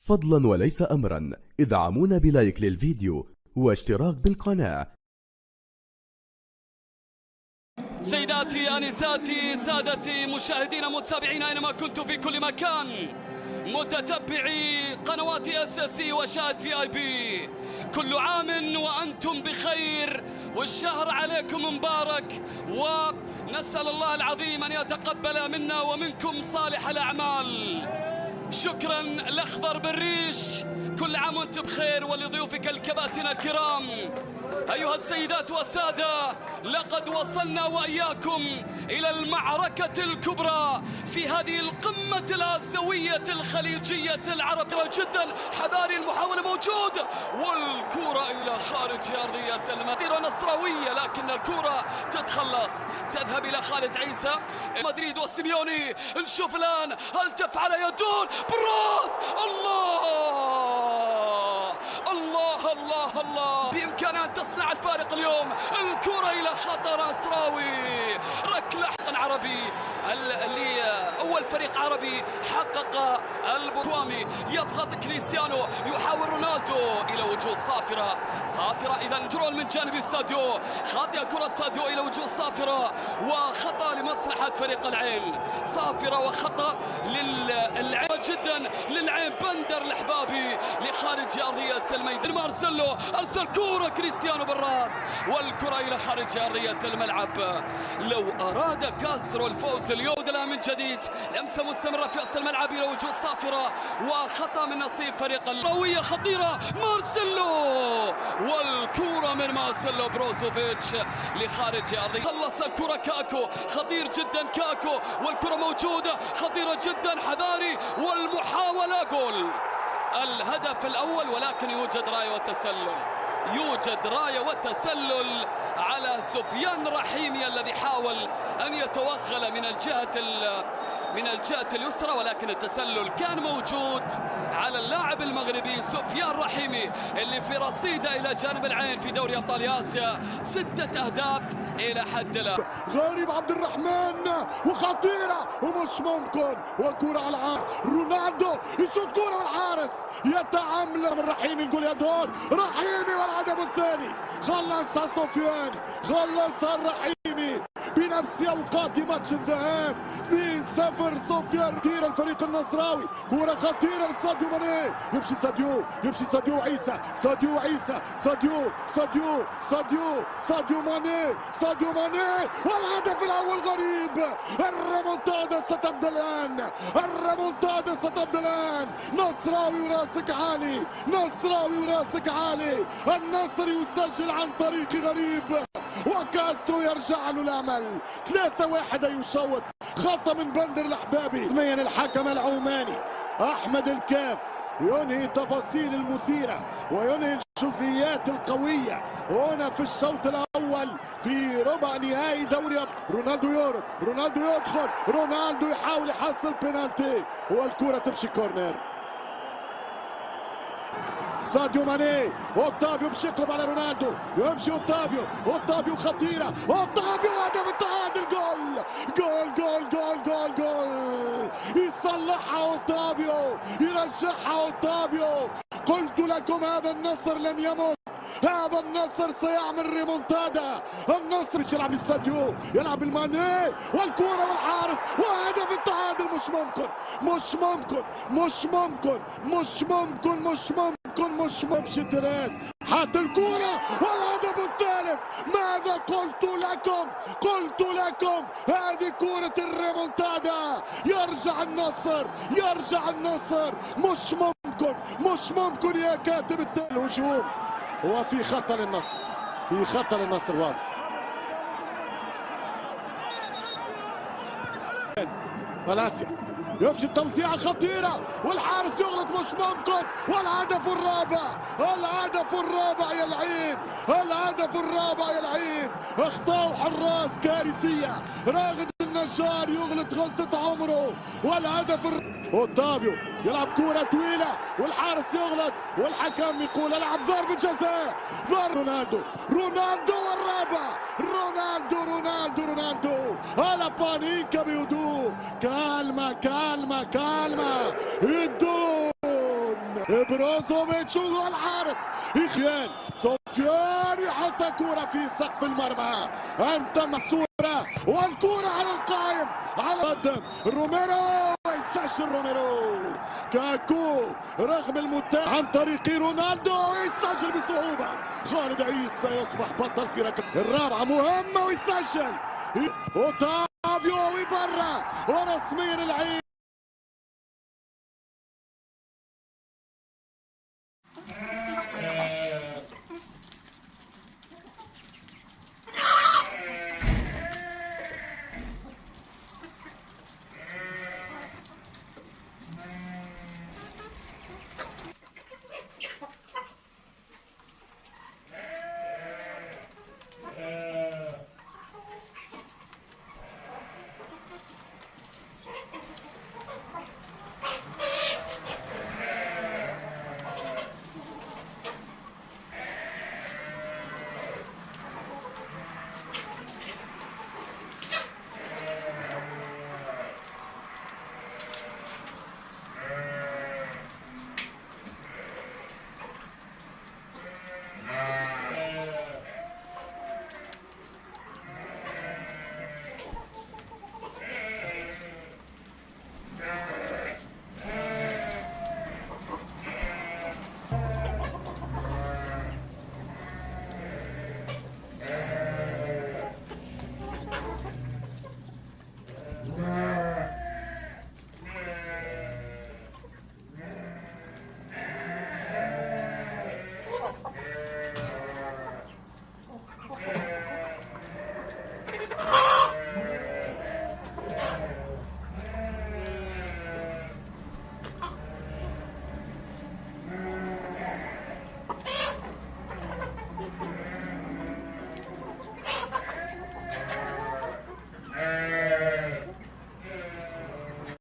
فضلا وليس أمرا ادعمونا بلايك للفيديو واشتراك بالقناة. سيداتي آنساتي سادتي مشاهدين متابعين أينما كنتم في كل مكان، متتبعي قنوات SSC وشاهد VIP، كل عام وأنتم بخير والشهر عليكم مبارك، ونسأل الله العظيم أن يتقبل منا ومنكم صالح الأعمال. شكرا الأخضر بالريش، كل عام وانتم بخير ولضيوفك الكباتن الكرام. أيها السيدات والسادة، لقد وصلنا وإياكم إلى المعركة الكبرى في هذه القمة الآسيوية الخليجية العربية جدا. حذاري المحاولة موجود، والكرة إلى خارج أرضية المدينة نصراوية، لكن الكرة تتخلص تذهب إلى خالد عيسى. مدريد وسيميوني، نشوف الآن هل تفعل يدور براس. الله الله الله، بإمكانها أن تصنع الفارق اليوم. الكرة إلى خطر نصراوي، ركلة عربي اللي أول فريق عربي حقق البطوامي. يضغط كريستيانو، يحاول رونالدو إلى وجود صافرة. إذا كنترول من جانب ساديو، خاطئة كرة ساديو إلى وجود صافرة، وخطأ لمصلحة فريق العين. صافرة وخطأ للعين جدا للعين. بندر الحبابي لخارج أرضية الميدان. مارسيلو أرسل كرة كريستيانو بالراس، والكرة إلى خارج أرضية الملعب. لو أراد كاسترو الفوز اليوم من جديد، لمسة مستمرة في وسط الملعب إلى وجود صافرة، وخطأ من نصيب فريق الروية. خطيرة مارسيلو، والكرة من مارسيلو بروزوفيتش لخارج أرضية. خلص الكرة كاكو، خطير جدا كاكو، والكرة موجودة خطيرة جدا. حذاري، والمحاولة جول. الهدف الأول، ولكن يوجد راية وتسلل على سفيان رحيمي الذي حاول أن يتوغل من الجهة اليسرى، ولكن التسلل كان موجود على اللاعب المغربي سفيان رحيمي اللي في رصيده إلى جانب العين في دوري أبطال آسيا 6 أهداف إلى حد الآن. غريب عبد الرحمن، وخطيرة ومش ممكن، والكرة على العار. رونالدو يشوط كرة والحارس يتعامل من رحيمي. نقول يا دور رحيمي، والهدف الثاني خلصها سفيان، خلصها الرحيمي بنفس اوقات ماتش الذهاب. 2-0 سفيان. تير الفريق النصراوي، كرة خطيرة لساديو ماني. يمشي ساديو عيسى، ساديو ماني، والهدف الاول. غريب، الريمونتادا ستبدا الان. نصراوي وراسك عالي، النصر يسجل عن طريق غريب، وكاسترو يرجع له الامل. 3-1 يشوط. خطأ من بندر الحبابي. ثمين الحكم العماني احمد الكاف ينهي التفاصيل المثيرة وينهي الجزئيات القوية هنا في الشوط الأول في ربع نهائي دوري. رونالدو يدخل، رونالدو يحاول يحصل بينالتي، والكرة تمشي كورنر. ساديو ماني، اوتافيو باش يقلب على رونالدو، يمشي اوتافيو خطيره، هدف التعادل. جول يصلحها اوتافيو، يرجعها اوتافيو. قلت لكم هذا النصر لم يمت، هذا النصر سيعمل ريمونتادا. النصر يلعب لساديو، يلعب الماني، والكرة والحارس، وهدف التعادل. مش ممكن. تراس حتى الكرة والهدف الثالث. ماذا قلت لكم؟ هذه كرة الريمونتادا. يرجع النصر. مش ممكن يا كاتب الهجوم. وفي خطأ للنصر، واضح. ثلاثة يمشي التوزيعة خطيرة، والحارس يغلط. مش ممكن، والهدف الرابع يا العين. اخطاء حراس كارثية. راغد النجار يغلط غلطة عمره، والهدف اوتافيو يلعب كرة طويلة، والحارس يغلط، والحكم يقول العب ضربة جزاء. رونالدو والرابع. رونالدو على بانيكا بهدوء. كالما الدون بروزوفيتش والحارس إخيان سفيان يحط كرة في سقف المرمى. أنت مسؤولة والكرة على القائم على قدم روميرو يسجل روميرو. كاكو رغم المتابعة عن طريق رونالدو يسجل بصعوبة. خالد عيسى يصبح بطل في ركب الرابعة مهمة ويسجل. اوتافيو وبرا ورسميا العين.